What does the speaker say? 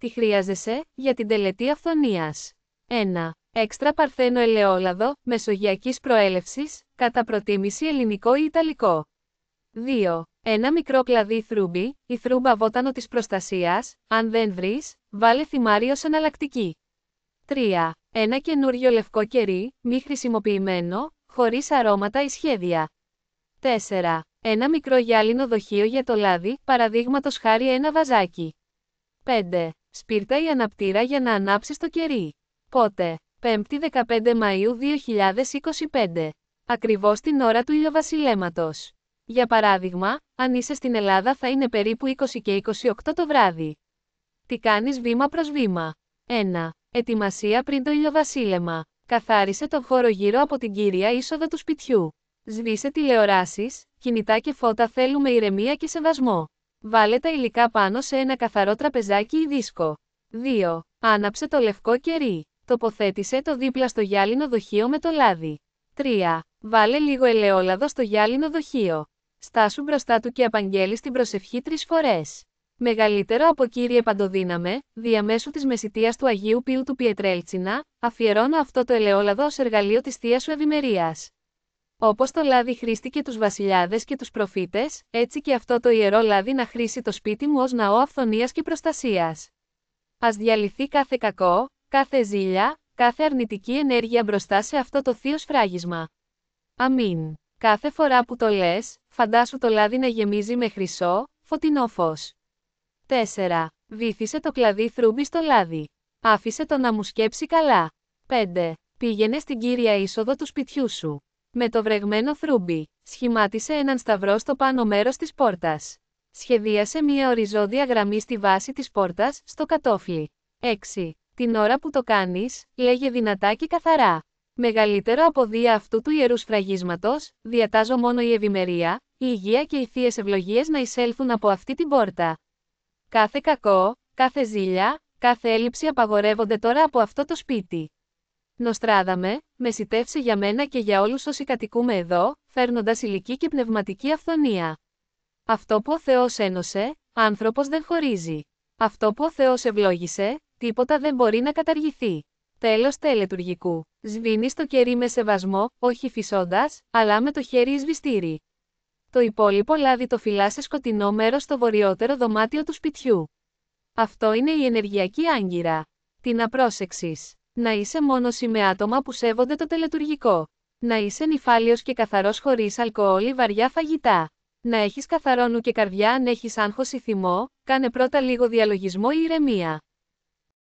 Τι χρειάζεσαι για την τελετή αυθονίας? 1. Έξτρα παρθένο ελαιόλαδο, μεσογειακής προέλευσης, κατά προτίμηση ελληνικό ή ιταλικό. 2. Ένα μικρό κλαδί θρούμπι, η θρούμπα βότανο της προστασίας, αν δεν βρεις, βάλε θυμάρι ως εναλλακτική. 3. Ένα καινούριο λευκό κερί, μη χρησιμοποιημένο, χωρίς αρώματα ή σχέδια. 4. Ένα μικρό γυάλινο δοχείο για το λάδι, παραδείγματος χάρη ένα βαζάκι. 5. Σπίρτα ή αναπτήρα για να ανάψεις το κερί. Πότε? 5η 15 Μαΐου 2025. Ακριβώς την ώρα του ηλιοβασιλέματος. Για παράδειγμα, αν είσαι στην Ελλάδα θα είναι περίπου 20 και 28 το βράδυ. Τι κάνεις βήμα προς βήμα? 1. Ετοιμασία πριν το ηλιοβασίλεμα. Καθάρισε το χώρο γύρω από την κύρια είσοδο του σπιτιού. Σβήσε τηλεοράσεις, κινητά και φώτα, θέλουμε ηρεμία και σεβασμό. Βάλε τα υλικά πάνω σε ένα καθαρό τραπεζάκι ή δίσκο. 2. Άναψε το λευκό κερί. Τοποθέτησε το δίπλα στο γυάλινο δοχείο με το λάδι. 3. Βάλε λίγο ελαιόλαδο στο γυάλινο δοχείο. Στάσου μπροστά του και απαγγέλεις την προσευχή 3 φορές. Μεγαλύτερο από Κύριε Παντοδύναμε, διαμέσου της μεσιτείας του Αγίου Πίου του Πιετρέλτσινα, αφιερώνω αυτό το ελαιόλαδο ως εργαλείο της Θείας σου ευημερίας. Όπως το λάδι χρήστηκε τους βασιλιάδες και τους προφήτες, έτσι και αυτό το ιερό λάδι να χρήσει το σπίτι μου ως ναό αυθονίας και προστασίας. Ας διαλυθεί κάθε κακό, κάθε ζήλια, κάθε αρνητική ενέργεια μπροστά σε αυτό το θείο σφράγισμα. Αμήν. Κάθε φορά που το λες, φαντάσου το λάδι να γεμίζει με χρυσό, φωτεινό φως. 4. Βύθισε το κλαδί θρούμπι στο λάδι. Άφησε το να μου σκέψει καλά. 5. Πήγαινε στην κύρια είσοδο του σπιτιού σου. Με το βρεγμένο θρούμπι, σχημάτισε έναν σταυρό στο πάνω μέρος της πόρτας. Σχεδίασε μία οριζόντια γραμμή στη βάση της πόρτας, στο κατόφλι. 6. Την ώρα που το κάνεις, λέγε δυνατά και καθαρά. Μεγαλύτερο αποδία αυτού του ιερού σφραγίσματος, διατάζω μόνο η ευημερία, η υγεία και οι θείες ευλογίες να εισέλθουν από αυτή την πόρτα. Κάθε κακό, κάθε ζήλια, κάθε έλλειψη απαγορεύονται τώρα από αυτό το σπίτι. Νοστράδαμε, μεσητεύσε για μένα και για όλους όσοι κατοικούμε εδώ, φέρνοντας υλική και πνευματική αυθονία. Αυτό που ο Θεός ένωσε, άνθρωπος δεν χωρίζει. Αυτό που ο Θεός ευλόγησε, τίποτα δεν μπορεί να καταργηθεί. Τέλος τελετουργικού. Σβήνεις το κερί με σεβασμό, όχι φυσώντας, αλλά με το χέρι εις βυστήρι. Το υπόλοιπο λάδι το φυλά σε σκοτεινό μέρος στο βορειότερο δωμάτιο του σπιτιού. Αυτό είναι η ενεργειακή άγκυρα. Τι να πρόσεξεις? Να είσαι μόνος ή με άτομα που σέβονται το τελετουργικό. Να είσαι νηφάλιος και καθαρός χωρίς αλκοόλ ή βαριά φαγητά. Να έχεις καθαρό νου και καρδιά αν έχεις άγχος ή θυμό, κάνε πρώτα λίγο διαλογισμό ή ηρεμία.